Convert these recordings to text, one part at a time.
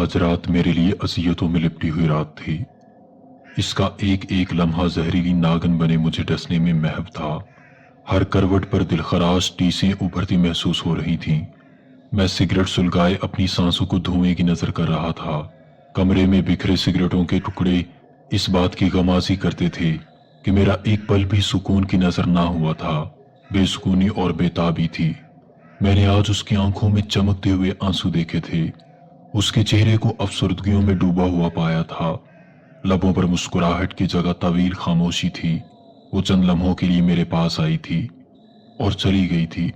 آج رات میرے لیے اذیتوں میں لپٹی ہوئی رات تھی۔ اس کا ایک ایک لمحہ زہریلی ناگن بنے مجھے ڈسنے میں محو تھا۔ ہر کروٹ پر دلخراش ٹیسیں ابھرتی محسوس ہو رہی تھیں۔ میں سگریٹ سلگائے اپنی سانسوں کو دھوئیں کی نظر کر رہا تھا۔ کمرے میں بکھرے سگریٹوں کے ٹکڑے اس بات کی غمازی کرتے تھے کہ میرا ایک پل بھی سکون کی نظر نہ ہوا تھا۔ بے سکونی اور بے تابی تھی۔ میں نے آج اس کی آنکھوں میں چمکتے ہوئے آنسو دیکھے تھے۔ اس کے چہرے کو افسردگیوں میں ڈوبا ہوا پایا تھا۔ لبوں پر مسکراہٹ کی جگہ طویل خاموشی تھی۔ وہ چند لمحوں کے لیے میرے پاس آئی تھی اور چلی گئی تھی۔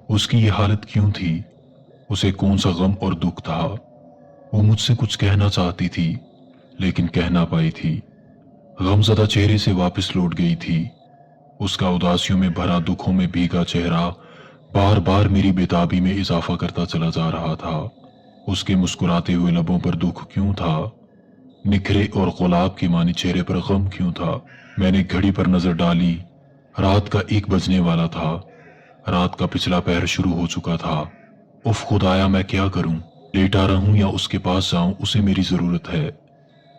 اس کی یہ حالت کیوں تھی؟ اسے کون سا غم اور دکھ تھا؟ وہ مجھ سے کچھ کہنا چاہتی تھی لیکن کہہ نہ پائی تھی۔ غمزدہ چہرے سے واپس لوٹ گئی تھی۔ اس کا اداسیوں میں بھرا دکھوں میں بھیگا چہرہ بار بار میری بےتابی میں اضافہ کرتا چلا جا رہا تھا۔ اس کے مسکراتے ہوئے لبوں پر دکھ کیوں تھا؟ نکھرے اور گلاب کے معنی چہرے پر غم کیوں تھا؟ میں نے گھڑی پر نظر ڈالی۔ رات کا 1 بجنے والا تھا۔ رات کا پچھلا پہر شروع ہو چکا تھا۔ اف خدایا، میں کیا کروں؟ لیٹا رہوں یا اس کے پاس جاؤں؟ اسے میری ضرورت ہے۔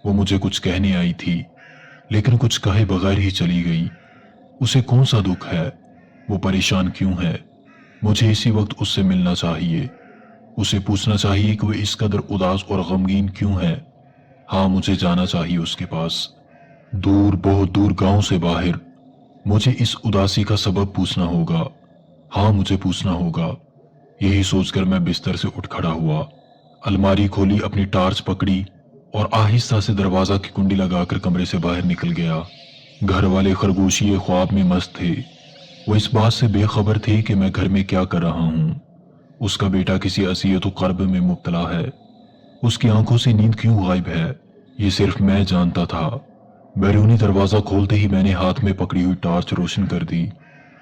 وہ مجھے کچھ کہنے آئی تھی لیکن کچھ کہے بغیر ہی چلی گئی۔ اسے کون سا دکھ ہے؟ وہ پریشان کیوں ہے؟ مجھے اسی وقت اس سے ملنا چاہیے۔ اسے پوچھنا چاہیے کہ وہ اس قدر اداس اور غمگین کیوں ہے۔ ہاں، مجھے جانا چاہیے اس کے پاس، دور، بہت دور، گاؤں سے باہر۔ مجھے اس اداسی کا سبب پوچھنا ہوگا۔ ہاں، مجھے پوچھنا ہوگا۔ یہی سوچ کر میں بستر سے اٹھ کھڑا ہوا، الماری کھولی، اپنی ٹارچ پکڑی اور آہستہ سے دروازہ کی کنڈی لگا کر کمرے سے باہر نکل گیا۔ گھر والے خرگوشی خواب میں مست تھے۔ وہ اس بات سے بے خبر تھے کہ میں گھر میں کیا کر رہا ہوں۔ اس کا بیٹا کسی اذیت و کرب میں مبتلا ہے۔ اس کی آنکھوں سے نیند کیوں غائب ہے، یہ صرف میں جانتا تھا۔ بیرونی دروازہ کھولتے ہی میں نے ہاتھ میں پکڑی ہوئی ٹارچ روشن کر دی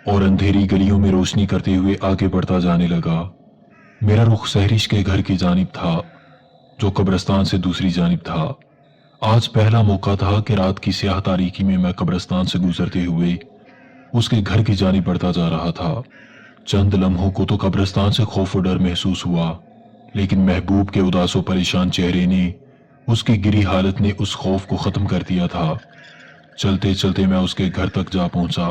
اور اندھیری گلیوں میں روشنی کرتے ہوئے آگے بڑھتا جانے لگا۔ میرا رخ سہرش کے گھر کی جانب تھا جو قبرستان سے دوسری جانب تھا۔ آج پہلا موقع تھا کہ رات کی سیاہ تاریکی میں قبرستان سے گزرتے ہوئے اس کے گھر کی جانب بڑھتا جا رہا تھا۔ چند لمحوں کو تو قبرستان سے خوف و ڈر محسوس ہوا، لیکن محبوب کے اداس و پریشان چہرے نے، اس کی گری حالت نے اس خوف کو ختم کر دیا تھا۔ چلتے چلتے میں اس کے گھر تک جا پہنچا۔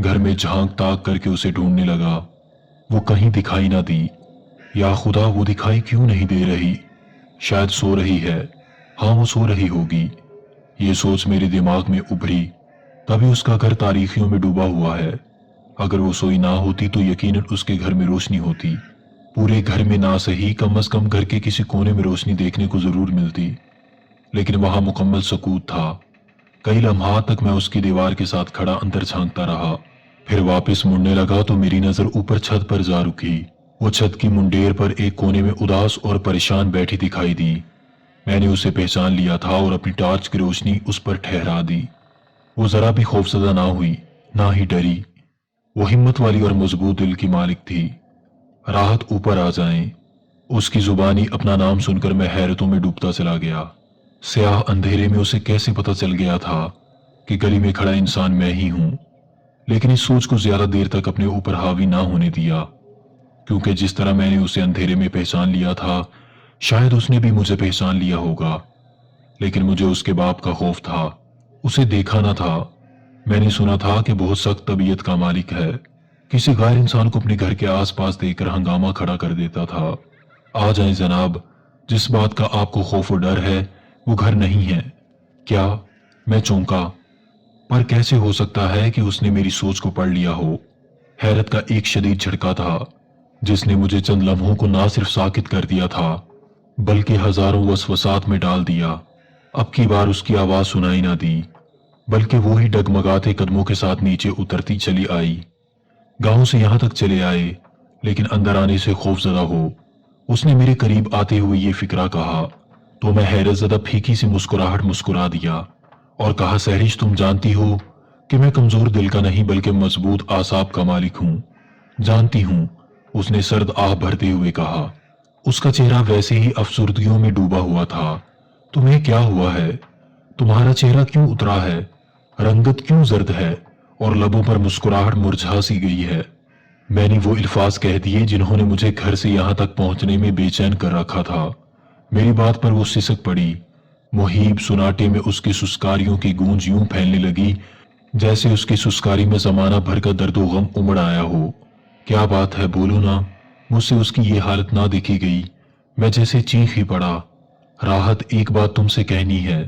گھر میں جھانک تاک کر کے اسے ڈھونڈنے لگا۔ وہ کہیں دکھائی نہ دی۔ یا خدا، وہ دکھائی کیوں نہیں دے رہی؟ شاید سو رہی ہے۔ ہاں، وہ سو رہی ہوگی۔ یہ سوچ میرے دماغ میں ابھری۔ تبھی اس کا گھر تاریکیوں میں ڈوبا ہوا ہے۔ اگر وہ سوئی نہ ہوتی تو یقیناً اس کے گھر میں روشنی ہوتی۔ پورے گھر میں نہ صحیح، کم از کم گھر کے کسی کونے میں روشنی دیکھنے کو ضرور ملتی، لیکن وہاں مکمل سکوت تھا۔ کئی لمحات تک میں اس کی دیوار کے ساتھ کھڑا اندر جھانکتا رہا، پھر واپس مڑنے لگا تو میری نظر اوپر چھت پر جا رکی۔ وہ چھت کی منڈیر پر ایک کونے میں اداس اور پریشان بیٹھی دکھائی دی۔ میں نے اسے پہچان لیا تھا اور اپنی ٹارچ کی روشنی اس پر ٹھہرا دی۔ وہ ذرا بھی خوفزدہ نہ ہوئی، نہ ہی ڈری۔ وہ ہمت والی اور مضبوط دل کی مالک تھی۔ راحت، اوپر آ جائیں۔ اس کی زبانی اپنا نام سن کر میں حیرتوں میں ڈوبتا چلا گیا۔ سیاہ اندھیرے میں اسے کیسے پتہ چل گیا تھا کہ گلی میں کھڑا انسان میں ہی ہوں؟ لیکن اس سوچ کو زیادہ دیر تک اپنے اوپر حاوی نہ ہونے دیا، کیونکہ جس طرح میں نے اسے اندھیرے میں پہچان لیا تھا، شاید اس نے بھی مجھے پہچان لیا ہوگا۔ لیکن مجھے اس کے باپ کا خوف تھا۔ اسے دیکھا نہ تھا۔ میں نے سنا تھا کہ بہت سخت طبیعت کا مالک ہے، کسی غیر انسان کو اپنے گھر کے آس پاس دیکھ کر ہنگامہ کھڑا کر دیتا تھا۔ آ جائیں جناب، جس بات کا آپ کو خوف و ڈر ہے وہ گھر نہیں ہے۔ کیا؟ میں چونکا، پر کیسے ہو سکتا ہے کہ اس نے میری سوچ کو پڑھ لیا ہو؟ حیرت کا ایک شدید جھٹکا تھا جس نے مجھے چند لمحوں کو نہ صرف ساکت کر دیا تھا بلکہ ہزاروں وسوسات میں ڈال دیا۔ اب کی بار اس کی آواز سنائی نہ دی، بلکہ وہی ڈگمگاتے قدموں کے ساتھ نیچے اترتی چلی آئی۔ گاؤں سے یہاں تک چلے آئے، لیکن اندر آنے سے خوف زدہ ہو اس نے میرے قریب آتے ہوئے یہ فکرہ کہا تو میں حیرت زدہ پھیکی سی مسکراہٹ مسکرا دیا اور کہا، سہرش، تم جانتی ہو کہ میں کمزور دل کا نہیں بلکہ مضبوط اعصاب کا مالک ہوں۔ جانتی ہوں، اس نے سرد آہ بھرتے ہوئے کہا۔ اس کا چہرہ ویسے ہی افسردگیوں میں ڈوبا ہوا تھا۔ تمہیں کیا ہوا ہے؟ تمہارا چہرہ کیوں اترا ہے؟ رنگت کیوں زرد ہے اور لبوں پر مسکراہٹ مرجھا سی گئی ہے؟ میں نے وہ الفاظ کہہ دیے جنہوں نے مجھے گھر سے یہاں تک پہنچنے میں بے چین کر رکھا تھا۔ میری بات پر وہ سسک پڑی۔ محیب سناٹے میں اس کی سسکاریوں کی گونج یوں پھیلنے لگی جیسے اس کی سسکاری میں زمانہ بھر کا درد و غم امڑ آیا ہو۔ کیا بات ہے، بولو نا۔ مجھ سے اس کی یہ حالت نہ دیکھی گئی، میں جیسے چیخ ہی پڑا۔ راحت، ایک بات تم سے کہنی ہے،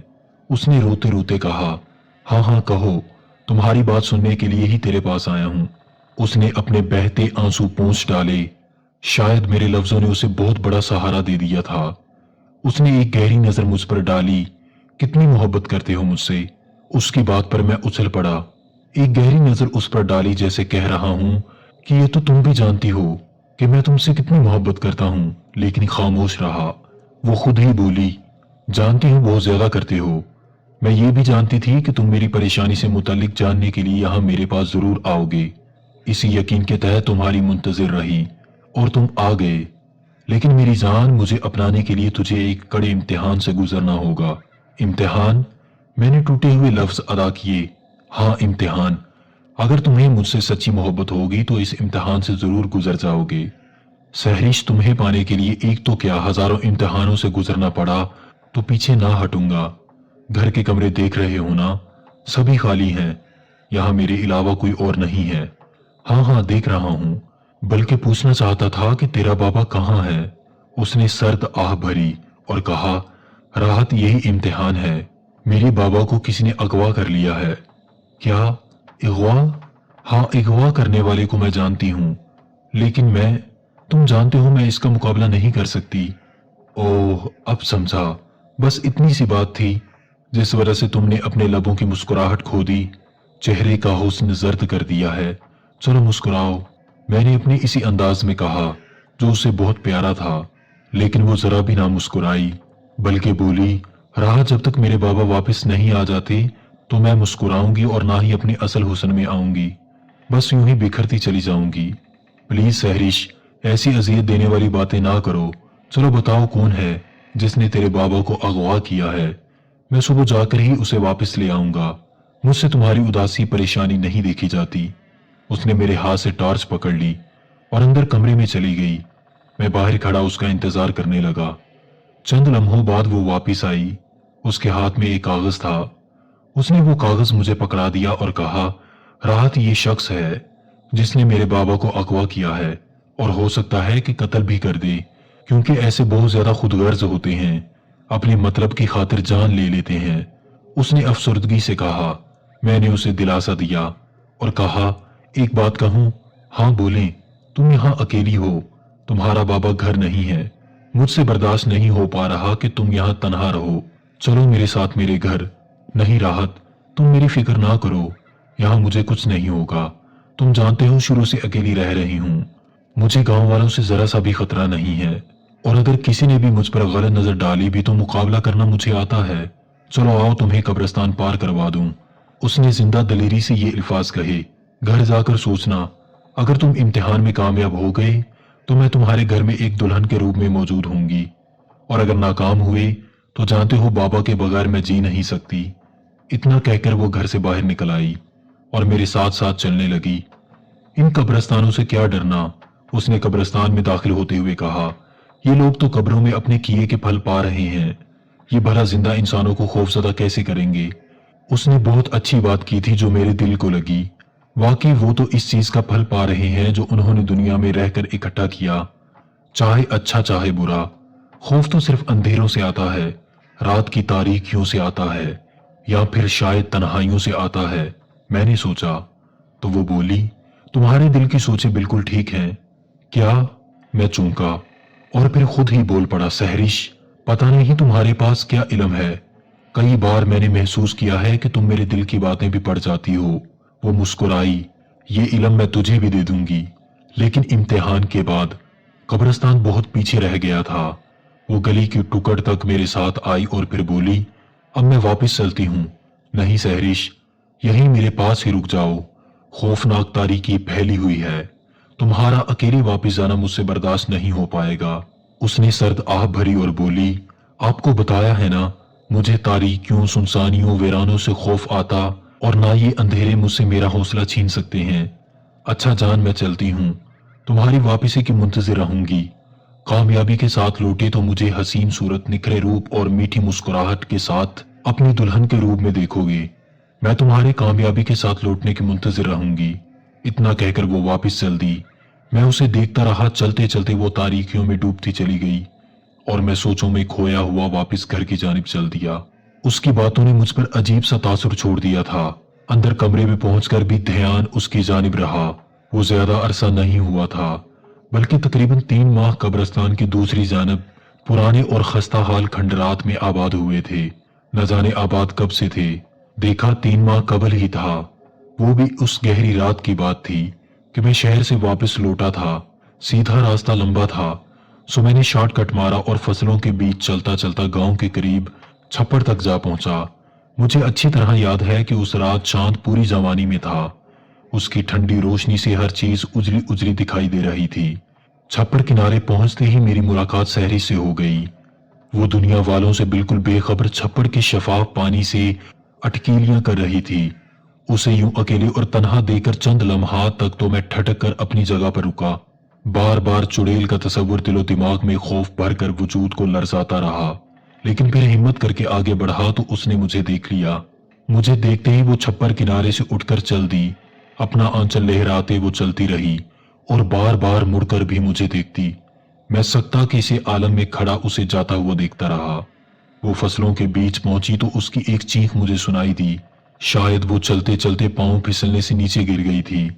اس نے روتے روتے کہا۔ ہاں ہاں کہو، تمہاری بات سننے کے لیے ہی تیرے پاس آیا ہوں۔ اس نے اپنے بہتے آنسو پونچھ ڈالے۔ شاید میرے لفظوں نے اسے بہت بڑا سہارا دے دیا تھا۔ اس نے ایک گہری نظر مجھ پر ڈالی۔ کتنی محبت کرتے ہو مجھ سے؟ اس کی بات پر میں اچھل پڑا۔ ایک گہری نظر اس پر ڈالی جیسے کہہ رہا ہوں کہ یہ تو تم بھی جانتی ہو کہ میں تم سے کتنی محبت کرتا ہوں، لیکن خاموش رہا۔ وہ خود ہی بولی، جانتی ہوں بہت زیادہ کرتے ہو۔ میں یہ بھی جانتی تھی کہ تم میری پریشانی سے متعلق جاننے کے لیے یہاں میرے پاس ضرور آؤ گے۔ اسی یقین کے تحت تمہاری منتظر رہی اور تم آ گئے، لیکن میری جان، مجھے اپنانے کے لیے تجھے ایک کڑے امتحان سے گزرنا ہوگا۔ امتحان؟ میں نے ٹوٹے ہوئے لفظ ادا کیے۔ ہاں، امتحان۔ اگر تمہیں مجھ سے سچی محبت ہوگی تو اس امتحان سے ضرور گزر جاؤ گے۔ سہرش، تمہیں پانے کے لیے ایک تو کیا ہزاروں امتحانوں سے گزرنا پڑا تو پیچھے نہ ہٹوں گا۔ گھر کے کمرے دیکھ رہے ہو نا، سبھی خالی ہیں، یہاں میرے علاوہ کوئی اور نہیں ہے۔ ہاں ہاں دیکھ رہا ہوں، بلکہ پوچھنا چاہتا تھا کہ تیرا بابا کہاں ہے؟ اس نے سرد آہ بھری اور کہا، راحت، یہی امتحان ہے، میرے بابا کو کسی نے اغوا کر لیا ہے۔ کیا اغوا؟ ہاں، اغوا کرنے والے کو میں جانتی ہوں، لیکن تم جانتے ہو میں اس کا مقابلہ نہیں کر سکتی۔ اوہ، اب سمجھا، بس اتنی سی بات تھی جس وجہ سے تم نے اپنے لبوں کی مسکراہٹ کھو دی، چہرے کا حسن زرد کر دیا ہے۔ چلو مسکراؤ، میں نے اپنے اسی انداز میں کہا جو اسے بہت پیارا تھا، لیکن وہ ذرا بھی نہ مسکرائی، بلکہ بولی، راحت، جب تک میرے بابا واپس نہیں آ جاتے تو میں مسکراؤں گی اور نہ ہی اپنے اصل حسن میں آؤں گی، بس یوں ہی بکھرتی چلی جاؤں گی۔ پلیز سہرش، ایسی اذیت دینے والی باتیں نہ کرو۔ چلو بتاؤ، کون ہے جس نے تیرے بابا کو اغوا کیا ہے؟ میں صبح جا کر ہی اسے واپس لے آؤں گا، مجھ سے تمہاری اداسی پریشانی نہیں دیکھی جاتی۔ اس نے میرے ہاتھ سے ٹارچ پکڑ لی اور اندر کمرے میں چلی گئی۔ میں باہر کھڑا اس کا انتظار کرنے لگا۔ چند لمحوں بعد وہ واپس آئی، اس کے ہاتھ میں ایک کاغذ تھا۔ اس نے وہ کاغذ مجھے پکڑا دیا اور کہا، راحت، یہ شخص ہے جس نے میرے بابا کو اغوا کیا ہے اور ہو سکتا ہے کہ قتل بھی کر دے، کیونکہ ایسے بہت زیادہ خود غرض ہوتے ہیں، اپنے مطلب کی خاطر جان لے لیتے ہیں۔ اس نے افسردگی سے کہا۔ میں نے اسے دلاسا دیا اور کہا، ایک بات کہوں؟ ہاں بولیں۔ تم یہاں اکیلی ہو، تمہارا بابا گھر نہیں ہے، مجھ سے برداشت نہیں ہو پا رہا کہ تم یہاں تنہا رہو، چلو میرے ساتھ میرے گھر۔ نہیں راحت، تم میری فکر نہ کرو، یہاں مجھے کچھ نہیں ہوگا، تم جانتے ہو شروع سے اکیلی رہ رہی ہوں، مجھے گاؤں والوں سے ذرا سا بھی خطرہ نہیں ہے، اور اگر کسی نے بھی مجھ پر غلط نظر ڈالی بھی تو مقابلہ کرنا مجھے آتا ہے، چلو آؤ تمہیں قبرستان پار کروا دوں۔ اس نے زندہ دلیری سے یہ الفاظ کہے، گھر جا کر سوچنا، اگر تم امتحان میں کامیاب ہو گئے تو میں تمہارے گھر میں ایک دلہن کے روپ میں موجود ہوں گی، اور اگر ناکام ہوئے تو جانتے ہو بابا کے بغیر میں جی نہیں سکتی۔ اتنا کہہ کر وہ گھر سے باہر نکل آئی اور میرے ساتھ ساتھ چلنے لگی۔ ان قبرستانوں سے کیا ڈرنا، اس نے قبرستان میں داخل ہوتے ہوئے کہا، یہ لوگ تو قبروں میں اپنے کیے کے پھل پا رہے ہیں، یہ بھلا زندہ انسانوں کو خوفزدہ کیسے کریں گے؟ اس نے بہت اچھی بات کی تھی جو میرے دل کو لگی، واقعی وہ تو اس چیز کا پھل پا رہے ہیں جو انہوں نے دنیا میں رہ کر اکٹھا کیا، چاہے اچھا چاہے برا۔ خوف تو صرف اندھیروں سے آتا ہے، رات کی تاریکیوں سے آتا ہے، یا پھر شاید تنہائیوں سے آتا ہے، میں نے سوچا۔ تو وہ بولی، تمہارے دل کی سوچیں بالکل ٹھیک ہیں۔ کیا؟ میں چونکا اور پھر خود ہی بول پڑا، سہرش، پتہ نہیں تمہارے پاس کیا علم ہے، کئی بار میں نے محسوس کیا ہے کہ تم میرے دل کی باتیں بھی پڑھ جاتی ہو۔ وہ مسکرائی، یہ علم میں تجھے بھی دے دوں گی، لیکن امتحان کے بعد۔ قبرستان بہت پیچھے رہ گیا تھا، وہ گلی کی ٹکڑ تک میرے ساتھ آئی اور پھر بولی، اب میں واپس چلتی ہوں۔ نہیں سہرش، یہیں میرے پاس ہی رک جاؤ، خوفناک تاریکی پھیلی ہوئی ہے، تمہارا اکیلے واپس جانا مجھ سے برداشت نہیں ہو پائے گا۔ اس نے سرد آہ بھری اور بولی، آپ کو بتایا ہے نا، مجھے تاریکیوں، سنسانیوں، ویرانوں سے خوف آتا، اور نہ یہ اندھیرے مجھ سے میرا حوصلہ چھین سکتے ہیں۔ اچھا جان، میں چلتی ہوں، تمہاری واپسی کی منتظر رہوں گی۔ کامیابی کے ساتھ لوٹے تو مجھے حسین صورت، نکھرے روپ اور میٹھی مسکراہٹ کے ساتھ اپنی دلہن کے روپ میں دیکھو گے۔ میں تمہارے کامیابی کے ساتھ لوٹنے کی منتظر رہوں گی۔ اتنا کہہ کر وہ واپس چل دی۔ میں اسے دیکھتا رہا، چلتے چلتے وہ تاریکیوں میں ڈوبتی چلی گئی اور میں سوچوں میں کھویا ہوا واپس گھر کی جانب چل دیا۔ اس کی باتوں نے مجھ پر عجیب سا تاثر چھوڑ دیا تھا۔ اندر کمرے میں پہنچ کر بھی دھیان اس کی جانب رہا۔ وہ زیادہ عرصہ نہیں ہوا تھا، بلکہ تقریباً 3 ماہ قبرستان کی دوسری جانب پرانے اور خستہ حال کھنڈرات میں آباد ہوئے تھے۔ نہ جانے آباد کب سے تھے، دیکھا 3 ماہ قبل ہی تھا۔ وہ بھی اس گہری رات کی بات تھی کہ میں شہر سے واپس لوٹا تھا۔ سیدھا راستہ لمبا تھا، سو میں نے شارٹ کٹ مارا اور فصلوں کے بیچ چلتا چلتا گاؤں کے قریب چھپڑ تک جا پہنچا۔ مجھے اچھی طرح یاد ہے کہ اس رات چاند پوری جوانی میں تھا۔ اس کی ٹھنڈی روشنی سے ہر چیز اجلی اجلی دکھائی دے رہی تھی۔ چھپڑ کنارے پہنچتے ہی میری ملاقات سحری سے ہو گئی۔ وہ دنیا والوں سے بالکل بے خبر چھپڑ کے شفاف پانی سے اٹکیلیاں کر رہی تھی۔ اسے یوں اکیلے اور تنہا دے کر چند لمحات تک تو میں ٹھٹک کر اپنی جگہ پر رکا۔ بار بار چڑیل کا تصور دل و دماغ میں خوف بھر کر وجود کو لرزاتا رہا، لیکن پھر ہمت کر کے آگے بڑھا تو اس نے مجھے دیکھ لیا۔ مجھے دیکھتے ہی وہ چھپر کنارے سے اٹھ کر چل دی۔ اپنا آنچل لہراتے وہ چلتی رہی اور بار بار مڑ کر بھی مجھے دیکھتی۔ میں سکتا کسی عالم میں کھڑا اسے جاتا ہوا دیکھتا رہا۔ وہ فصلوں کے بیچ پہنچی تو اس کی ایک چیخ مجھے سنائی دی۔ شاید وہ چلتے چلتے پاؤں پھسلنے سے نیچے گر گئی تھی۔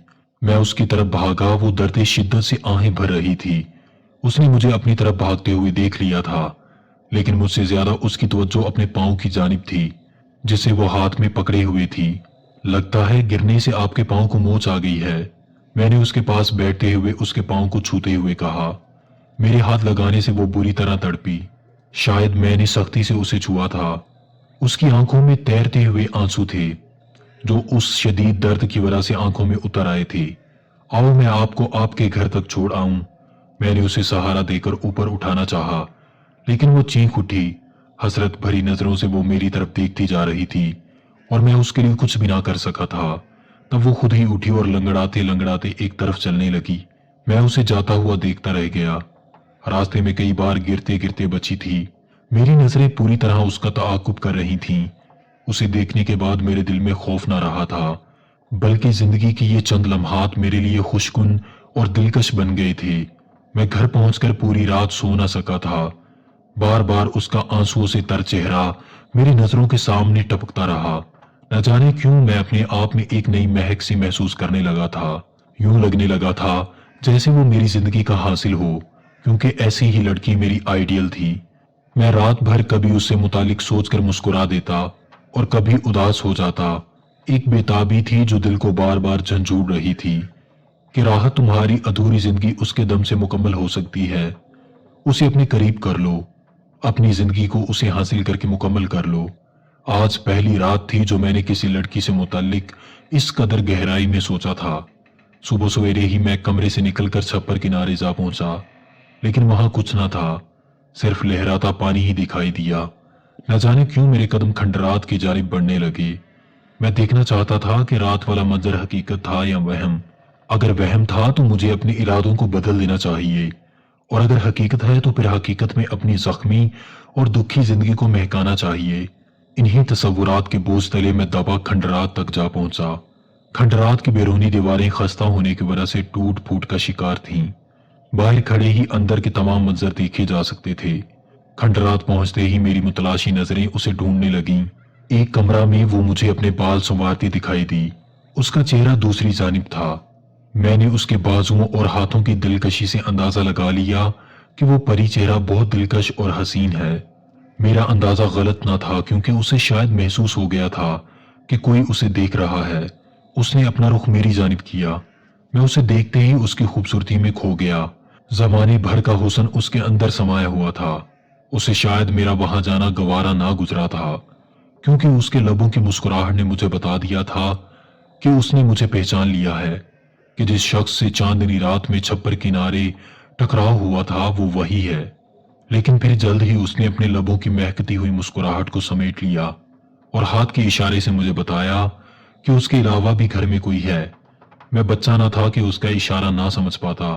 میں اس کی طرف بھاگا، وہ درد شدت سے آہیں بھر رہی تھی۔ اس نے مجھے اپنی طرف بھاگتے ہوئے دیکھ لیا تھا، لیکن مجھ سے زیادہ اس کی توجہ اپنے پاؤں کی جانب تھی جسے وہ ہاتھ میں پکڑے ہوئے تھی۔ لگتا ہے گرنے سے آپ کے پاؤں کو موچ آ گئی ہے، میں نے اس کے پاس بیٹھتے ہوئے اس کے پاؤں کو چھوتے ہوئے کہا۔ میرے ہاتھ لگانے سے وہ بری طرح تڑپی، شاید میں نے سختی سے اسے چھوا تھا۔ اس کی آنکھوں میں تیرتے ہوئے آنسو تھے جو اس شدید درد کی وجہ سے آنکھوں میں اتر آئے تھے۔ آؤ میں آپ کو آپ کے گھر تک چھوڑ آؤں، میں نے اسے سہارا دے کر اوپر اٹھانا چاہا، لیکن وہ چینخ اٹھی۔ حسرت بھری نظروں سے وہ میری طرف دیکھتی جا رہی تھی اور میں اس کے لیے کچھ بھی نہ کر سکا تھا۔ تب وہ خود ہی اٹھی اور لنگڑاتے لنگڑاتے ایک طرف چلنے لگی۔ میں اسے جاتا ہوا دیکھتا رہ گیا۔ راستے میں کئی بار گرتے گرتے بچی تھی۔ میری نظریں پوری طرح اس کا تعاقب کر رہی تھیں۔ اسے دیکھنے کے بعد میرے دل میں خوف نہ رہا تھا، بلکہ زندگی کی یہ چند لمحات میرے لیے خوشکن اور دلکش بن گئے تھے۔ میں گھر پہنچ کر پوری رات سو نہ سکا تھا۔ بار بار اس کا آنسوؤں سے تر چہرہ میری نظروں کے سامنے ٹپکتا رہا۔ نہ جانے کیوں میں اپنے آپ میں ایک نئی مہک سی محسوس کرنے لگا تھا۔ یوں لگنے لگا تھا جیسے وہ میری زندگی کا حاصل ہو، کیونکہ ایسی ہی لڑکی میری آئیڈیل تھی۔ میں رات بھر کبھی اس سے متعلق سوچ کر مسکرا دیتا اور کبھی اداس ہو جاتا۔ ایک بےتابی تھی جو دل کو بار بار جھنجھوڑ رہی تھی کہ راحت تمہاری ادھوری زندگی اس کے دم سے مکمل ہو سکتی ہے۔ اسے اپنے قریب کر لو، اپنی زندگی کو اسے حاصل کر کے مکمل کر لو۔ آج پہلی رات تھی جو میں نے کسی لڑکی سے متعلق اس قدر گہرائی میں سوچا تھا۔ صبح سویرے ہی میں کمرے سے نکل کر چھپر کنارے جا پہنچا، لیکن وہاں کچھ نہ تھا، صرف لہراتا پانی ہی دکھائی دیا۔ نہ جانے کیوں میرے قدم کھنڈرات کی جانب بڑھنے لگے۔ میں دیکھنا چاہتا تھا کہ رات والا منظر حقیقت تھا یا وہم۔ اگر وہم تھا تو مجھے اپنے ارادوں کو بدل دینا چاہیے، اور اگر حقیقت ہے تو پھر حقیقت میں اپنی زخمی اور دکھی زندگی کو مہکانا چاہیے۔ انہی تصورات کے بوجھ تلے میں دبا کھنڈرات تک جا پہنچا۔ کھنڈرات کی بیرونی دیواریں خستہ ہونے کی وجہ سے ٹوٹ پھوٹ کا شکار تھیں۔ باہر کھڑے ہی اندر کے تمام منظر دیکھے جا سکتے تھے۔ کھنڈرات پہنچتے ہی میری متلاشی نظریں اسے ڈھونڈنے لگیں۔ ایک کمرہ میں وہ مجھے اپنے بال سنوارتی دکھائی دی۔ اس کا چہرہ دوسری جانب تھا۔ میں نے اس کے بازوؤں اور ہاتھوں کی دلکشی سے اندازہ لگا لیا کہ وہ پری چہرہ بہت دلکش اور حسین ہے۔ میرا اندازہ غلط نہ تھا، کیونکہ اسے شاید محسوس ہو گیا تھا کہ کوئی اسے دیکھ رہا ہے۔ اس نے اپنا رخ میری جانب کیا۔ میں اسے دیکھتے ہی اس کی خوبصورتی میں کھو گیا۔ زمانے بھر کا حسن اس کے اندر سمایا ہوا تھا۔ اسے شاید میرا وہاں جانا گوارا نہ گزرا تھا، کیونکہ اس کے لبوں کی مسکراہٹ نے مجھے بتا دیا تھا کہ اس نے مجھے پہچان لیا ہے، کہ جس شخص سے چاندنی رات میں چھپر کنارے ٹکراؤ ہوا تھا وہ وہی ہے۔ لیکن پھر جلد ہی اس نے اپنے لبوں کی مہکتی ہوئی مسکراہٹ کو سمیٹ لیا اور ہاتھ کے اشارے سے مجھے بتایا کہ اس کے علاوہ بھی گھر میں کوئی ہے۔ میں بچہ نہ تھا کہ اس کا اشارہ نہ سمجھ پاتا۔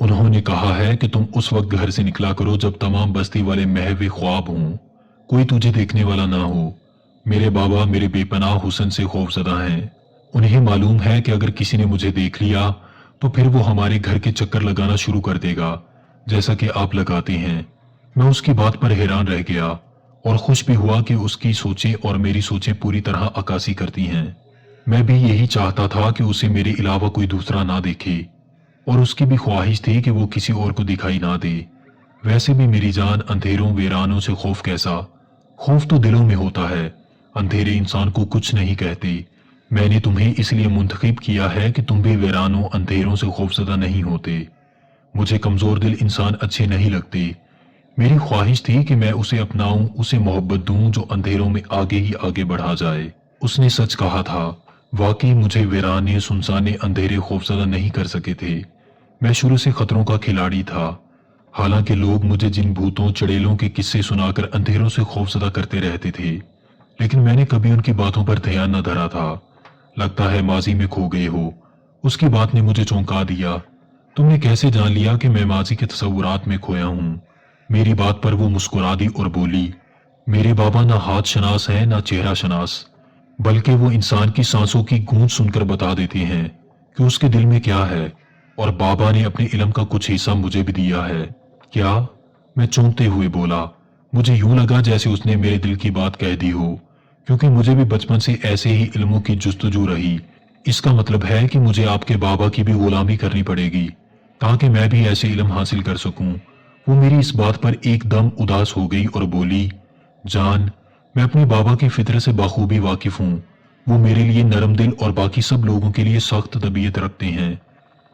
انہوں نے کہا ہے کہ تم اس وقت گھر سے نکلا کرو جب تمام بستی والے محو خواب ہوں، کوئی تجھے دیکھنے والا نہ ہو۔ میرے بابا میرے بے پناہ حسن سے خوف زدہ ہیں۔ انہیں معلوم ہے کہ اگر کسی نے مجھے دیکھ لیا تو پھر وہ ہمارے گھر کے چکر لگانا شروع کر دے گا، جیسا کہ آپ لگاتے ہیں۔ میں اس کی بات پر حیران رہ گیا اور خوش بھی ہوا کہ اس کی سوچیں اور میری سوچیں پوری طرح عکاسی کرتی ہیں۔ میں بھی یہی چاہتا تھا کہ اسے میرے علاوہ کوئی دوسرا نہ دیکھے، اور اس کی بھی خواہش تھی کہ وہ کسی اور کو دکھائی نہ دے۔ ویسے بھی میری جان، اندھیروں ویرانوں سے خوف کیسا؟ خوف تو دلوں میں ہوتا ہے، اندھیرے انسان کو کچھ نہیں کہتے۔ میں نے تمہیں اس لیے منتخب کیا ہے کہ تم بھی ویرانوں اندھیروں سے خوفزدہ نہیں ہوتے۔ مجھے کمزور دل انسان اچھے نہیں لگتے۔ میری خواہش تھی کہ میں اسے اپناؤں، اسے محبت دوں جو اندھیروں میں آگے ہی آگے بڑھا جائے۔ اس نے سچ کہا تھا، واقعی مجھے ویرانے سنسانے اندھیرے خوفزدہ نہیں کر سکے تھے۔ میں شروع سے خطروں کا کھلاڑی تھا، حالانکہ لوگ مجھے جن بھوتوں چڑیلوں کے قصے سنا کر اندھیروں سے خوفزدہ کرتے رہتے تھے، لیکن میں نے کبھی ان کی باتوں پر دھیان نہ دھرا تھا۔ لگتا ہے ماضی میں کھو گئے ہو۔ اس کی بات نے مجھے چونکا دیا۔ تم نے کیسے جان لیا کہ میں ماضی کے تصورات میں کھویا ہوں؟ میری بات پر وہ مسکرا دی اور بولی، میرے بابا نہ ہاتھ شناس ہیں نہ چہرہ شناس، بلکہ وہ انسان کی سانسوں کی گونج سن کر بتا دیتے ہیں کہ اس کے دل میں کیا ہے، اور بابا نے اپنے علم کا کچھ حصہ مجھے بھی دیا ہے۔ کیا؟ میں چونکتے ہوئے بولا۔ مجھے یوں لگا جیسے اس نے میرے دل کی بات کہہ دی ہو، کیونکہ مجھے بھی بچپن سے ایسے ہی علموں کی جستجو رہی۔ اس کا مطلب ہے کہ مجھے آپ کے بابا کی بھی غلامی کرنی پڑے گی تاکہ میں بھی ایسے علم حاصل کر سکوں۔ وہ میری اس بات پر ایک دم اداس ہو گئی اور بولی، جان، میں اپنے بابا کی فطرت سے بخوبی واقف ہوں۔ وہ میرے لیے نرم دل اور باقی سب لوگوں کے لیے سخت طبیعت رکھتے ہیں۔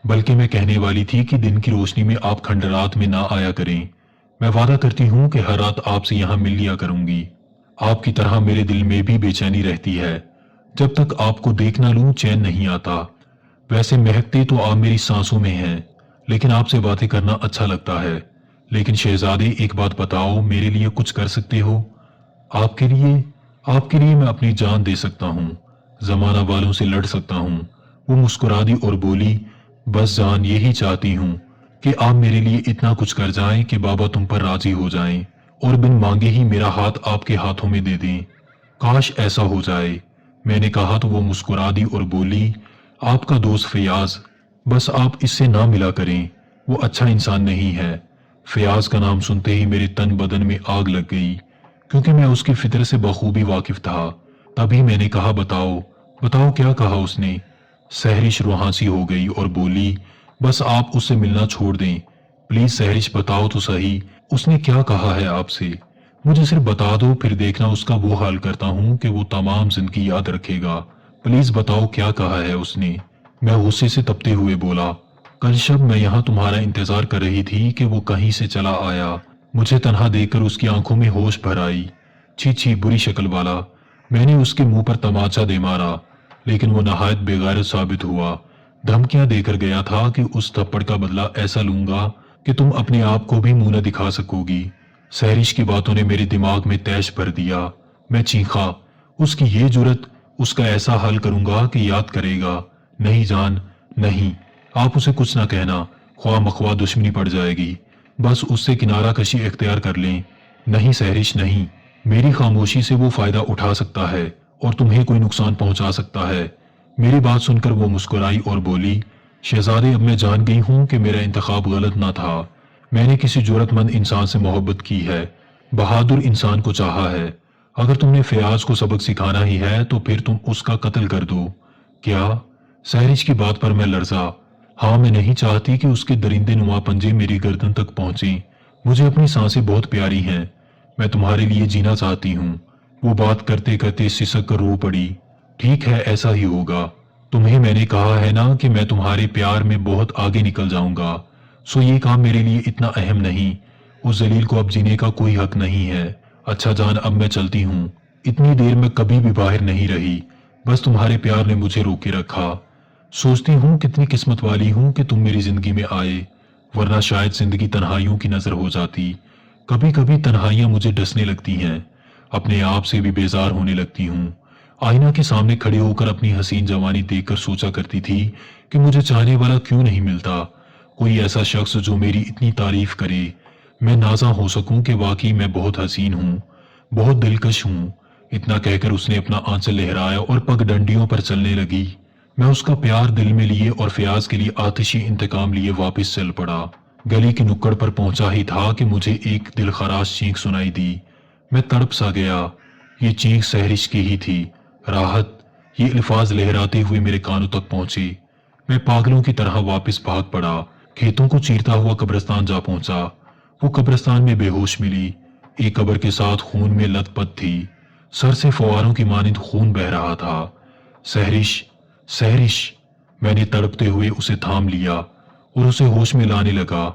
بلکہ میں کہنے والی تھی کہ دن کی روشنی میں آپ کھنڈرات میں نہ آیا کریں۔ میں وعدہ کرتی ہوں کہ ہر رات آپ سے یہاں مل لیا کروں گی۔ آپ کی طرح میرے دل میں بھی بے چینی رہتی ہے۔ جب تک آپ کو دیکھ نہ لوں چین نہیں آتا۔ ویسے مہکتے تو آپ میری سانسوں میں ہیں، لیکن آپ سے باتیں کرنا اچھا لگتا ہے۔ لیکن شہزادے، ایک بات بتاؤ، میرے لیے کچھ کر سکتے ہو؟ آپ کے لیے میں اپنی جان دے سکتا ہوں، زمانہ والوں سے لڑ سکتا ہوں۔ وہ مسکرا دی اور بولی، بس جان، یہی چاہتی ہوں کہ آپ میرے لیے اتنا کچھ کر جائیں کہ بابا تم پر راضی ہو جائیں اور بن مانگے ہی میرا ہاتھ آپ کے ہاتھوں میں دے دیں۔ کاش ایسا ہو جائے۔ میں نے کہا تو وہ مسکرا دی اور بولی، آپ کا دوست فیاض، بس آپ اس سے نہ ملا کریں، وہ اچھا انسان نہیں ہے۔ فیاض کا نام سنتے ہی میرے تن بدن میں آگ لگ گئی، کیونکہ میں اس کی فطرت سے بخوبی واقف تھا۔ تبھی میں نے کہا، بتاؤ کیا کہا اس نے؟ سہرش روحانسی ہو گئی اور بولی، بس آپ اس سے ملنا چھوڑ دیں، پلیز سہرش، بتاؤ تو صحیح، اس نے کیا کہا ہے آپ سے؟ مجھے صرف بتا دو، پھر دیکھنا اس کا وہ حال کرتا ہوں کہ وہ تمام زندگی یاد رکھے گا۔ پلیز بتاؤ کیا کہا ہے اس نے؟ میں غصے سے تپتے ہوئے بولا، کل شب میں یہاں تمہارا انتظار کر رہی تھی کہ وہ کہیں سے چلا آیا، مجھے تنہا دیکھ کر اس کی آنکھوں میں ہوش بھر آئی۔ چھی بری شکل والا۔ میں نے اس کے منہ پر تماچا دے مارا، لیکن وہ نہایت بے غیرت ثابت ہوا۔ دھمکیاں دے کر گیا تھا کہ اس تھپڑ کا بدلہ ایسا لوں گا کہ تم اپنے آپ کو بھی منہ نہ دکھا سکو گی۔ سہرش کی باتوں نے میرے دماغ میں تیش بھر دیا۔ میں چیخا، اس کی یہ جرت، اس کا ایسا حال کروں گا کہ یاد کرے گا۔ نہیں جان، نہیں، آپ اسے کچھ نہ کہنا، خواہ مخواہ دشمنی پڑ جائے گی، بس اس سے کنارہ کشی اختیار کر لیں۔ نہیں سہرش، نہیں، میری خاموشی سے وہ فائدہ اٹھا سکتا ہے اور تمہیں کوئی نقصان پہنچا سکتا ہے۔ میری بات سن کر وہ مسکرائی اور بولی، شہزادے، اب میں جان گئی ہوں کہ میرا انتخاب غلط نہ تھا۔ میں نے کسی جرت مند انسان سے محبت کی ہے، بہادر انسان کو چاہا ہے۔ اگر تم نے فیاض کو سبق سکھانا ہی ہے تو پھر تم اس کا قتل کر دو۔ کیا؟ سہرش کی بات پر میں لرزا۔ ہاں، میں نہیں چاہتی کہ اس کے درندے نما پنجے میری گردن تک پہنچیں۔ مجھے اپنی سانسیں بہت پیاری ہیں، میں تمہارے لیے جینا چاہتی ہوں۔ وہ بات کرتے کرتے سسک کر رو پڑی۔ ٹھیک ہے، ایسا ہی ہوگا۔ تمہیں میں نے کہا ہے نا کہ میں تمہارے پیار میں بہت آگے نکل جاؤں گا، سو یہ کام میرے لیے اتنا اہم نہیں۔ اس ذلیل کو اب جینے کا کوئی حق نہیں ہے۔ اچھا جان، اب میں چلتی ہوں۔ اتنی دیر میں کبھی بھی باہر نہیں رہی، بس تمہارے پیار نے مجھے روکے رکھا۔ سوچتی ہوں کتنی قسمت والی ہوں کہ تم میری زندگی میں آئے، ورنہ شاید زندگی تنہائیوں کی نظر ہو جاتی۔ کبھی کبھی تنہائیاں مجھے ڈسنے لگتی ہیں، اپنے آپ سے بھی بیزار ہونے لگتی ہوں۔ آئینہ کے سامنے کھڑے ہو کر اپنی حسین جوانی دیکھ کر سوچا کرتی تھی کہ مجھے چاہنے والا کیوں نہیں ملتا۔ کوئی ایسا شخص جو میری اتنی تعریف کرے، میں نازاں ہو سکوں کہ واقعی میں بہت حسین ہوں، بہت دلکش ہوں۔ اتنا کہہ کر اس نے اپنا آنچل لہرایا اور پگ ڈنڈیوں پر چلنے لگی۔ میں اس کا پیار دل میں لیے اور فیاض کے لیے آتشی انتقام لیے واپس چل پڑا۔ گلی کی نکڑ پر پہنچا ہی تھا کہ مجھے ایک دل خراش چینخ سنائی دی۔ میں تڑپ سا گیا۔ یہ چینخ سحرش کی ہی تھی۔ راحت، یہ الفاظ لہراتے ہوئے میرے کانوں تک پہنچے۔ میں پاگلوں کی طرح واپس بھاگ پڑا۔ کھیتوں کو چیرتا ہوا قبرستان جا پہنچا۔ وہ قبرستان میں بے ہوش ملی۔ ایک قبر کے ساتھ خون میں لت پت تھی۔ سر سے فواروں کی مانند خون بہہ رہا تھا۔ سحرش، سحرش، میں نے تڑپتے ہوئے اسے تھام لیا اور اسے ہوش میں لانے لگا۔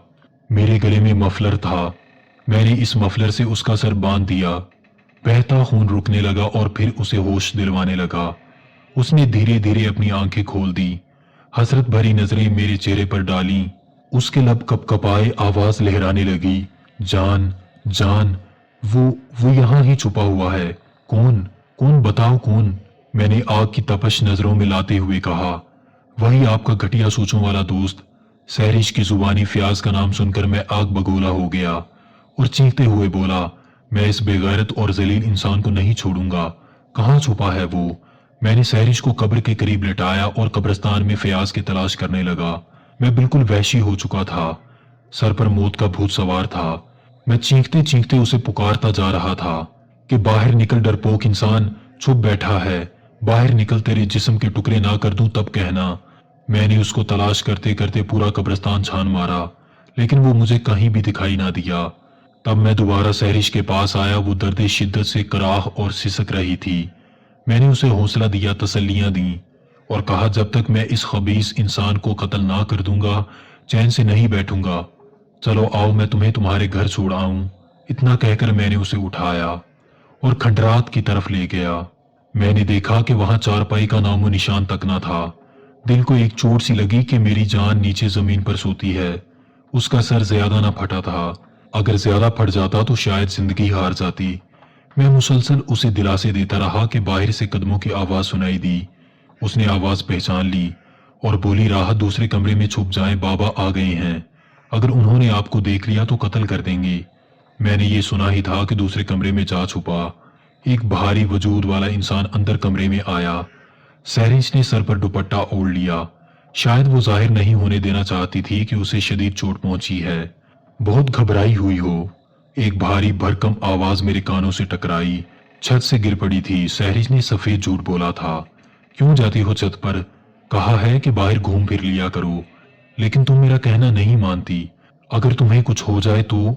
میرے گلے میں مفلر تھا۔ میں نے اس مفلر سے اس کا سر باندھ دیا۔ بہتا خون رکنے لگا اور پھر اسے ہوش دلوانے لگا۔ اس نے دھیرے دھیرے اپنی آنکھیں کھول دی، حسرت بھری نظریں میرے چہرے پر ڈالیں۔ اس کے لب کپ کپائے، آواز لہرانے لگی، جان، جان، وہ یہاں ہی چھپا ہوا ہے۔ کون؟ کون؟ بتاؤ کون؟ میں نے آگ کی تپش نظروں میں لاتے ہوئے کہا، وہی آپ کا گھٹیا سوچوں والا دوست۔ سحرش کی زبانی فیاض کا نام سن کر میں آگ بگولا ہو گیا اور چیختے ہوئے بولا، میں اس بے غیرت اور ذلیل انسان کو نہیں چھوڑوں گا۔ کہاں چھپا ہے وہ؟ میں نے سحرش کو قبر کے قریب لٹایا اور قبرستان میں فیاض کی تلاش کرنے لگا۔ میں بالکل وحشی ہو چکا تھا۔ سر پر موت کا بھوت سوار تھا۔ میں چیختے چیختے اسے پکارتا جا رہا تھا کہ باہر نکل ڈرپوک انسان، چھپ بیٹھا ہے، باہر نکل، تیرے جسم کے ٹکڑے نہ کر دوں تب کہنا۔ میں نے اس کو تلاش کرتے کرتے پورا قبرستان چھان مارا، لیکن وہ مجھے کہیں بھی دکھائی نہ دیا۔ تب میں دوبارہ سحرش کے پاس آیا۔ وہ درد شدت سے کراہ اور سسک رہی تھی۔ میں نے اسے حوصلہ دیا، تسلیاں دیں اور کہا، جب تک میں اس خبیث انسان کو قتل نہ کر دوں گا چین سے نہیں بیٹھوں گا۔ چلو آؤ، میں تمہیں تمہارے گھر چھوڑ آؤں۔ اتنا کہہ کر میں نے اسے اٹھایا اور کھنڈرات کی طرف لے گیا۔ میں نے دیکھا کہ وہاں چارپائی کا نام و نشان تک نہ تھا۔ دل کو ایک چوٹ سی لگی کہ میری جان نیچے زمین پر سوتی ہے۔ اس کا سر زیادہ نہ پھٹا تھا۔ اگر زیادہ پھٹ جاتا تو شاید زندگی ہار جاتی۔ میں مسلسل اسے دلاسے دیتا رہا کہ باہر سے قدموں کی آواز سنائی دی۔ اس نے آواز پہچان لی اور بولی، راحت، دوسرے کمرے میں چھپ جائیں، بابا آ گئے ہیں۔ اگر انہوں نے آپ کو دیکھ لیا تو قتل کر دیں گے۔ میں نے یہ سنا ہی تھا کہ دوسرے کمرے میں جا چھپا۔ ایک بھاری وجود والا انسان اندر کمرے میں آیا۔ سحرش نے سر پر دوپٹہ اوڑھ لیا۔ شاید وہ ظاہر نہیں ہونے دینا چاہتی تھی کہ اسے شدید چوٹ پہنچی ہے، بہت گھبرائی ہوئی ہو۔ ایک بھاری بھرکم آواز میرے کانوں سے ٹکرائی، چھت سے گر پڑی تھی۔ سحرش نے سفید جھوٹ بولا تھا۔ کیوں جاتی ہو چھت پر؟ کہا ہے کہ باہر گھوم پھر لیا کرو، لیکن تم میرا کہنا نہیں مانتی۔ اگر تمہیں کچھ ہو جائے تو؟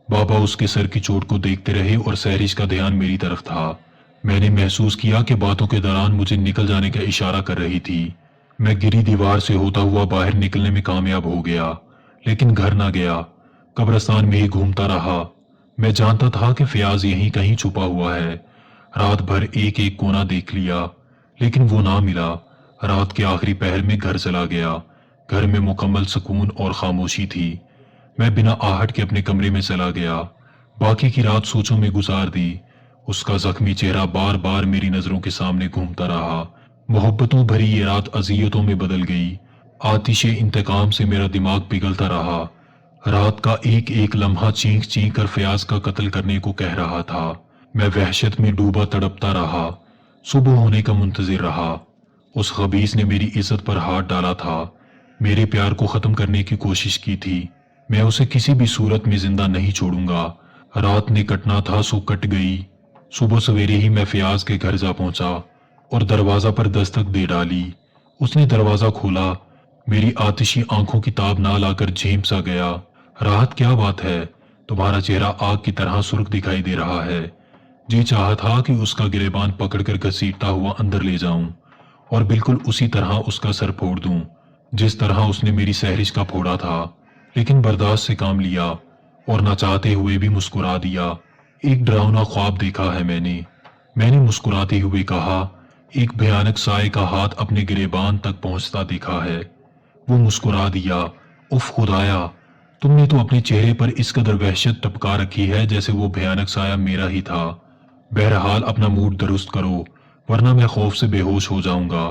بابا اس کے سر کی چوٹ کو دیکھتے رہے اور سحرش کا دھیان میری طرف تھا۔ میں نے محسوس کیا کہ باتوں کے دوران مجھے نکل جانے کا اشارہ کر رہی تھی۔ میں گری دیوار سے ہوتا ہوا باہر نکلنے میں کامیاب ہو گیا، لیکن گھر نہ گیا، قبرستان میں ہی گھومتا رہا۔ میں جانتا تھا کہ فیاض یہیں کہیں چھپا ہوا ہے۔ رات بھر ایک ایک کونا دیکھ لیا، لیکن وہ نہ ملا۔ رات کے آخری پہر میں گھر چلا گیا۔ گھر میں مکمل سکون اور خاموشی تھی۔ میں بنا آہٹ کے اپنے کمرے میں چلا گیا۔ باقی کی رات سوچوں میں گزار دی۔ اس کا زخمی چہرہ بار بار میری نظروں کے سامنے گھومتا رہا۔ محبتوں بھری یہ رات اذیتوں میں بدل گئی۔ آتش انتقام سے میرا دماغ پگھلتا رہا۔ رات کا ایک ایک لمحہ چینخ چینخ کر فیاض کا قتل کرنے کو کہہ رہا تھا۔ میں وحشت میں ڈوبا تڑپتا رہا، صبح ہونے کا منتظر رہا۔ اس خبیث نے میری عزت پر ہاتھ ڈالا تھا، میرے پیار کو ختم کرنے کی کوشش کی تھی۔ میں اسے کسی بھی صورت میں زندہ نہیں چھوڑوں گا۔ رات نے کٹنا تھا سو کٹ گئی۔ صبح سویرے ہی میں فیاض کے گھر جا پہنچا اور دروازہ پر دستک دے ڈالی۔ اس نے دروازہ کھولا۔ میری آتشی آنکھوں کی تاب نہ لا کر جھیم سا گیا۔ راحت، کیا بات ہے؟ تمہارا چہرہ آگ کی طرح سرخ دکھائی دے رہا ہے۔ جی چاہا تھا کہ اس کا گریبان پکڑ کر گھسیٹتا ہوا اندر لے جاؤں اور بالکل اسی طرح اس کا سر پھوڑ دوں جس طرح اس نے میری سحرش کا پھوڑا تھا، لیکن برداشت سے کام لیا اور نہ چاہتے ہوئے بھی مسکرا دیا۔ ایک ڈراؤنا خواب دیکھا ہے میں نے مسکراتے ہوئے کہا، ایک بھیانک سائے کا ہاتھ اپنے گریبان تک پہنچتا دیکھا ہے۔ وہ مسکرا دیا۔ اف خدایا، تم نے تو اپنے چہرے پر اس قدر وحشت ٹپکا رکھی ہے جیسے وہ بھیانک سایہ میرا ہی تھا۔ بہرحال اپنا موڈ درست کرو ورنہ میں خوف سے بے ہوش ہو جاؤں گا۔